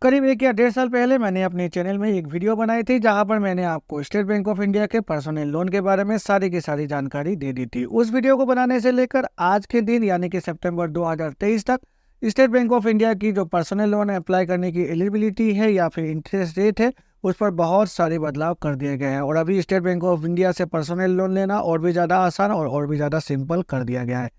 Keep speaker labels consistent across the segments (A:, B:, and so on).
A: करीब 1 या 1.5 साल पहले मैंने अपने चैनल में एक वीडियो बनाई थी जहां पर मैंने आपको स्टेट बैंक ऑफ इंडिया के पर्सनल लोन के बारे में सारी की सारी जानकारी दे दी थी। उस वीडियो को बनाने से लेकर आज के दिन यानी कि सितंबर 2023 तक स्टेट बैंक ऑफ इंडिया की जो पर्सनल लोन अप्लाई करने की एलिजिबिलिटी है या फिर इंटरेस्ट रेट है उस पर बहुत सारे बदलाव कर दिए गए हैं और अभी स्टेट बैंक ऑफ इंडिया से पर्सनल लोन लेना और भी ज़्यादा आसान और भी ज़्यादा सिंपल कर दिया गया है।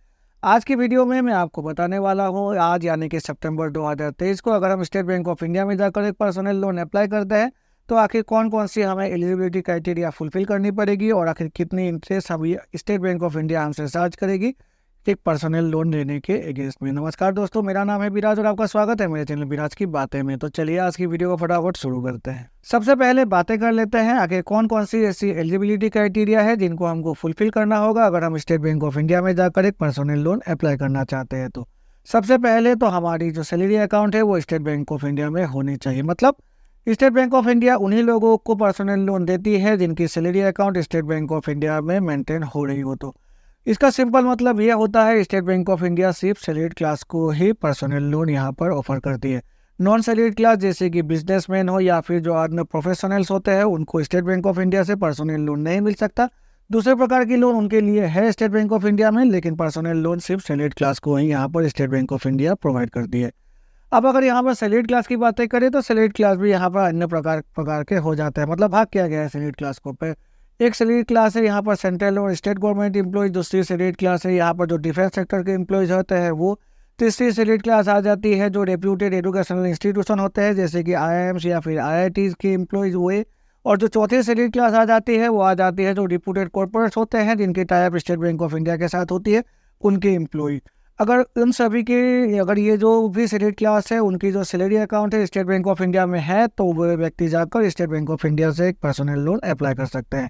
A: आज की वीडियो में मैं आपको बताने वाला हूँ आज यानी कि सितंबर 2023 को अगर हम स्टेट बैंक ऑफ इंडिया में जाकर एक पर्सनल लोन अप्लाई करते हैं तो आखिर कौन कौन सी हमें एलिजिबिलिटी क्राइटेरिया फुलफिल करनी पड़ेगी और आखिर कितनी इंटरेस्ट हम स्टेट बैंक ऑफ इंडिया हमसे चार्ज करेगी एक पर्सनल लोन लेने के अगेंस्ट में। नमस्कार दोस्तों, मेरा नाम है विराज और आपका स्वागत है मेरे चैनल विराज की बातें में। तो चलिए आज की वीडियो को फटाफट शुरू करते हैं। सबसे पहले बातें कर लेते हैं आखिर कौन कौन सी ऐसी एलिजिबिलिटी क्राइटेरिया है जिनको हमको फुलफिल करना होगा अगर हम स्टेट बैंक ऑफ इंडिया में जाकर एक पर्सनल लोन अप्लाई करना चाहते हैं। तो सबसे पहले तो हमारी जो सैलरी अकाउंट है वो स्टेट बैंक ऑफ इंडिया में होनी चाहिए। मतलब स्टेट बैंक ऑफ इंडिया उन्हीं लोगों को पर्सनल लोन देती है जिनकी salary account state bank of India में मेंटेन हो रही हो। तो इसका सिंपल मतलब यह होता है स्टेट बैंक ऑफ इंडिया सिर्फ सैलरीड क्लास को ही पर्सनल लोन यहाँ पर ऑफर करती है। नॉन सैलरीड क्लास जैसे कि बिजनेसमैन हो या फिर जो अन्य प्रोफेशनल्स होते हैं उनको स्टेट बैंक ऑफ इंडिया से पर्सनल लोन नहीं मिल सकता। दूसरे प्रकार की लोन उनके लिए है स्टेट बैंक ऑफ इंडिया में, लेकिन पर्सनल लोन सिर्फ सैलरीड क्लास को ही यहाँ पर state bank of India provide करती है। अब अगर यहाँ पर सैलरीड क्लास की बातें करें तो सैलरीड क्लास भी यहाँ पर अन्य प्रकार के हो जाते हैं। मतलब भाग किया गया है सैलरीड क्लास को पे। एक सैलरीड क्लास है यहाँ पर सेंट्रल और स्टेट गवर्नमेंट एम्प्लॉयज, दूसरी सैलरीड क्लास है यहाँ पर जो डिफेंस सेक्टर के एम्प्लॉयज होते हैं वो, तीसरी सैलरीड क्लास आ जाती है जो रेप्यूटेड एजुकेशनल इंस्टीट्यूशन होते हैं जैसे कि IIMs या फिर IITs के एम्प्लॉयज हुए, और जो चौथी सैलरीड क्लास आ जाती है वो आ जाती है जो रिप्यूटेड कॉर्पोरेट्स होते हैं जिनकी tie up state bank of India के साथ होती है उनके एम्प्लॉय। अगर उन सभी के अगर ये जो भी सैलरीड क्लास है उनकी जो सैलरी अकाउंट है स्टेट बैंक ऑफ इंडिया में है तो वो व्यक्ति जाकर स्टेट बैंक ऑफ इंडिया से एक पर्सनल लोन अप्लाई कर सकते हैं।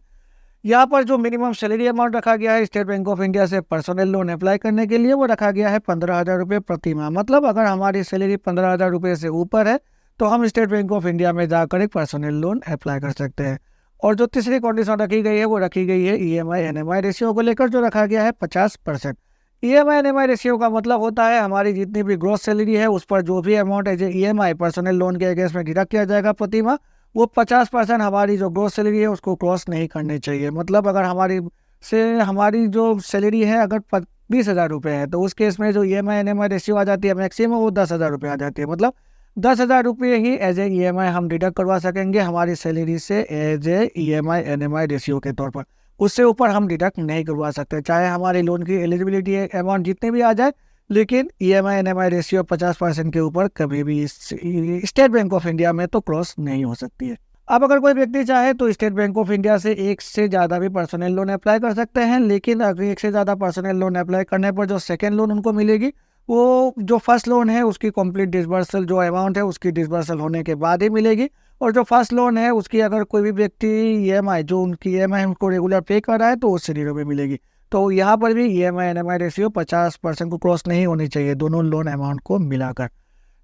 A: यहाँ पर जो मिनिमम सैलरी अमाउंट रखा गया है स्टेट बैंक ऑफ इंडिया से पर्सनल लोन अप्लाई करने के लिए वो रखा गया है 15,000 रुपये प्रति माह। मतलब अगर हमारी सैलरी 15,000 रुपये से ऊपर है तो हम स्टेट बैंक ऑफ इंडिया में जाकर एक पर्सनल लोन अप्लाई कर सकते हैं। और जो तीसरी कंडीशन रखी गई है वो रखी गई है EMI NMI रेशियो को लेकर, जो रखा गया है 50%। EMI NMI रेशियो का मतलब होता है हमारी जितनी भी ग्रॉस सैलरी है उस पर जो भी amount as EMI personal loan के अगेंस्ट में डिडक्ट किया जाएगा प्रति माह, वो 50% हमारी जो ग्रॉस सैलरी है उसको क्रॉस नहीं करनी चाहिए। मतलब अगर हमारी जो सैलरी है अगर 20,000 रुपये है तो उस केस में जो EMI NMI रेशियो आ जाती है मैक्सिमम वो 10,000 रुपये आ जाती है। मतलब 10,000 रुपये ही एज ए EMI हम डिडक्ट करवा सकेंगे हमारी सैलरी से as a EMI NMI ratio के तौर पर। उससे ऊपर हम डिडक्ट नहीं करवा सकते, चाहे हमारी लोन की एलिजिबिलिटी अमाउंट जितनी भी आ जाए, लेकिन EMI NMI रेशियो 50% के ऊपर कभी भी स्टेट बैंक ऑफ इंडिया में तो क्रॉस नहीं हो सकती है। अब अगर कोई व्यक्ति चाहे तो स्टेट बैंक ऑफ इंडिया से एक से ज़्यादा भी पर्सनल लोन अप्लाई कर सकते हैं, लेकिन अगर एक से ज़्यादा पर्सनल लोन अप्लाई करने पर जो सेकेंड लोन उनको मिलेगी वो जो फर्स्ट लोन है उसकी कंप्लीट डिसबर्सल जो अमाउंट है उसकी डिसबर्सल होने के बाद ही मिलेगी। और जो फर्स्ट लोन है उसकी अगर कोई भी व्यक्ति EMI जो उनकी EMI उनको रेगुलर पे कर रहा है तो उस सिनेरियो में मिलेगी। तो यहाँ पर भी EMI NMI रेशियो 50% को क्रॉस नहीं होनी चाहिए दोनों लोन अमाउंट को मिलाकर।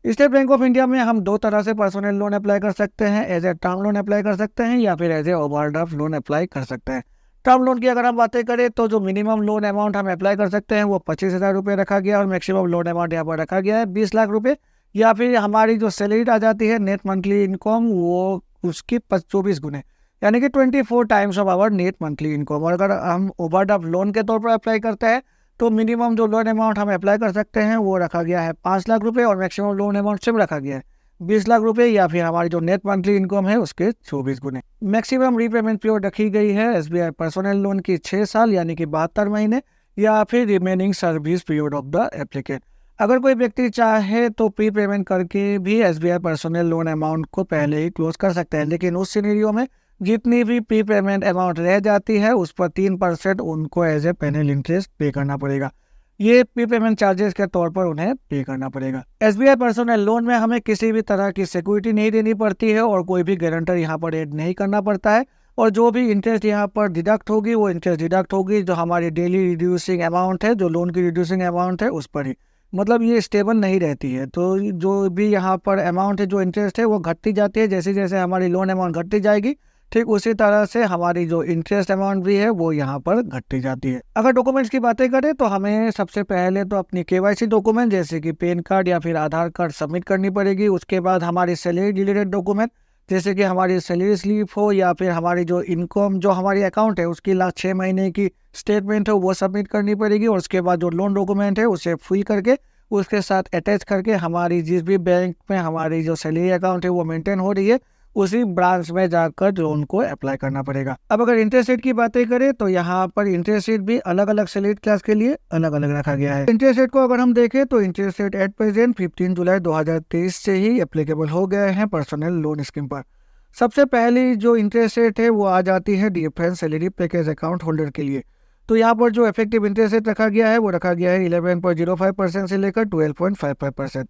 A: स्टेट बैंक ऑफ इंडिया में हम दो तरह से पर्सनल लोन अप्लाई कर सकते हैं, as a term loan apply कर सकते हैं या फिर as a overdraft loan apply कर सकते हैं। टर्म लोन की अगर हम बातें करें तो जो मिनिमम लोन अमाउंट हम अप्लाई कर सकते हैं वो 25,000 रुपये रखा गया और मैक्सिमम लोन अमाउंट यहाँ पर रखा गया है 20 लाख रुपये। या फिर हमारी जो सैलरी आ जाती है नेट मंथली इनकम वो उसकी 24 गुने यानी कि 24 times of our net monthly income. और अगर हम ओवरड्राफ्ट लोन के तौर पर अप्लाई करते हैं तो मिनिमम जो लोन अमाउंट हम अप्लाई कर सकते हैं वो रखा गया है 5 लाख रुपए और मैक्सिमम लोन अमाउंट सिर्फ रखा गया है 20 लाख रुपए या फिर हमारी जो नेट मंथली इनकम है उसके 24 गुने। मैक्सिमम रीपेमेंट पीरियड रखी गई है SBI पर्सनल लोन की 6 साल यानी कि 72 महीने या फिर remaining service period of the applicant. अगर कोई व्यक्ति चाहे तो प्री पेमेंट करके भी SBI पर्सनल लोन अमाउंट को पहले ही क्लोज कर सकते हैं, लेकिन उस सिनेरियो में जितनी भी प्री पेमेंट अमाउंट रह जाती है उस पर 3% उनको एज ए पेनल इंटरेस्ट पे करना पड़ेगा। ये प्री पेमेंट चार्जेस के तौर पर उन्हें पे करना पड़ेगा। SBI पर्सनल लोन में हमें किसी भी तरह की सिक्योरिटी नहीं देनी पड़ती है और कोई भी गारंटर यहाँ पर ऐड नहीं करना पड़ता है, और जो भी इंटरेस्ट यहाँ पर डिडक्ट होगी वो इंटरेस्ट डिडक्ट होगी जो हमारी डेली रिड्यूसिंग अमाउंट है, जो लोन की रिड्यूसिंग अमाउंट है उस पर ही। मतलब ये स्टेबल नहीं रहती है, तो जो भी यहाँ पर अमाउंट है जो इंटरेस्ट है वो घटती जाती है। जैसे जैसे हमारी लोन अमाउंट घटती जाएगी ठीक उसी तरह से हमारी जो इंटरेस्ट अमाउंट भी है वो यहाँ पर घटती जाती है। अगर डॉक्यूमेंट्स की बातें करें तो हमें सबसे पहले तो अपनी केवाईसी डॉक्यूमेंट जैसे कि पैन कार्ड या फिर आधार कार्ड सबमिट करनी पड़ेगी। उसके बाद हमारी सैलरी रिलेटेड डॉक्यूमेंट जैसे कि हमारी सैलरी स्लिप हो या फिर हमारी जो इनकम जो हमारी अकाउंट है उसकी लास्ट 6 महीने की स्टेटमेंट हो वो सबमिट करनी पड़ेगी। और उसके बाद जो लोन डॉक्यूमेंट है उसे फिल करके उसके साथ अटैच करके हमारी जिस भी बैंक में हमारी जो सैलरी अकाउंट है वो मेंटेन हो रही है उसी ब्रांच में जाकर लोन को अप्लाई करना पड़ेगा। अब अगर इंटरेस्ट रेट की बातें करें तो यहाँ पर इंटरेस्ट रेट भी अलग अलग सैलरी क्लास के लिए अलग अलग रखा गया है। इंटरेस्ट रेट को अगर हम देखें तो इंटरेस्ट रेट एट प्रेजेंट 15 जुलाई 2023 से ही एप्लीकेबल हो गए हैं पर्सनल लोन स्कीम पर। सबसे पहली जो इंटरेस्ट रेट है वो आ जाती है defence salary package account holder के लिए। तो यहाँ पर जो इफेक्टिव इंटरेस्ट रेट रखा गया है वो रखा गया है 11.05% से लेकर 12.55%।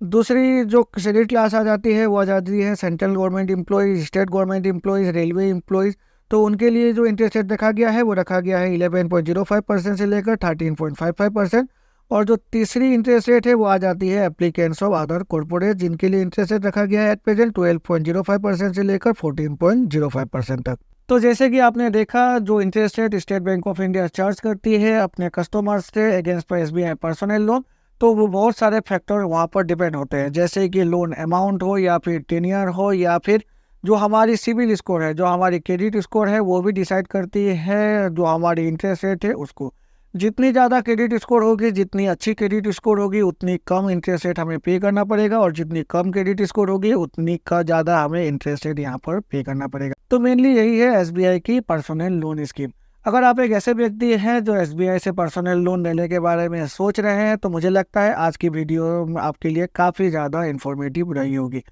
A: दूसरी जो सैलरी क्लास आ जाती है वो आ जाती है central government employees, state government employees, railway employees. तो उनके लिए जो इंटरेस्ट रेट रखा गया है वो रखा गया है 11.05% से लेकर 13.55%। और जो तीसरी इंटरेस्ट रेट है वो आ जाती है एप्लीकेंट्स ऑफ अदर कॉर्पोरेट जिनके लिए इंटरेस्ट रेट रखा गया है एट प्रेजेंट 12.05% से लेकर 14.05% तक। तो जैसे कि आपने देखा जो interest rate state bank of India charge करती है अपने कस्टमर्स से अगेंस्ट SBI पर्सनल लोन, तो वो बहुत सारे फैक्टर वहाँ पर डिपेंड होते हैं जैसे कि लोन अमाउंट हो या फिर टेन्योर हो या फिर जो हमारी सिविल स्कोर है, जो हमारी क्रेडिट स्कोर है वो भी डिसाइड करती है जो हमारी इंटरेस्ट रेट है उसको। जितनी ज़्यादा क्रेडिट स्कोर होगी, जितनी अच्छी क्रेडिट स्कोर होगी उतनी कम इंटरेस्ट रेट हमें पे करना पड़ेगा और जितनी कम क्रेडिट स्कोर होगी उतनी का ज़्यादा हमें इंटरेस्ट रेट यहाँ पर पे करना पड़ेगा। तो मेनली यही है SBI की पर्सनल लोन स्कीम। अगर आप एक ऐसे व्यक्ति हैं जो SBI से पर्सनल लोन लेने के बारे में सोच रहे हैं तो मुझे लगता है आज की वीडियो आपके लिए काफ़ी ज़्यादा इन्फॉर्मेटिव रही होगी।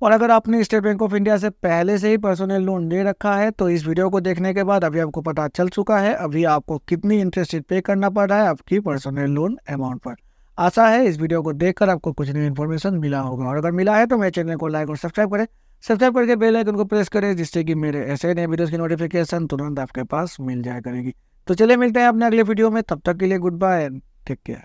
A: और अगर आपने स्टेट बैंक ऑफ इंडिया से पहले से ही पर्सनल लोन ले रखा है तो इस वीडियो को देखने के बाद अभी आपको पता चल चुका है अभी आपको कितनी इंटरेस्ट पे करना पड़ रहा है आपकी पर्सनल लोन अमाउंट पर। आशा है इस वीडियो को देखकर आपको कुछ नई इन्फॉर्मेशन मिला होगा और अगर मिला है तो मेरे चैनल को लाइक और सब्सक्राइब करें। सब्सक्राइब करके बेल आइकन को प्रेस करें जिससे कि मेरे ऐसे नए वीडियोस की नोटिफिकेशन तुरंत आपके पास मिल जाया करेगी। तो चलिए मिलते हैं अपने अगले वीडियो में, तब तक के लिए good bye and take care.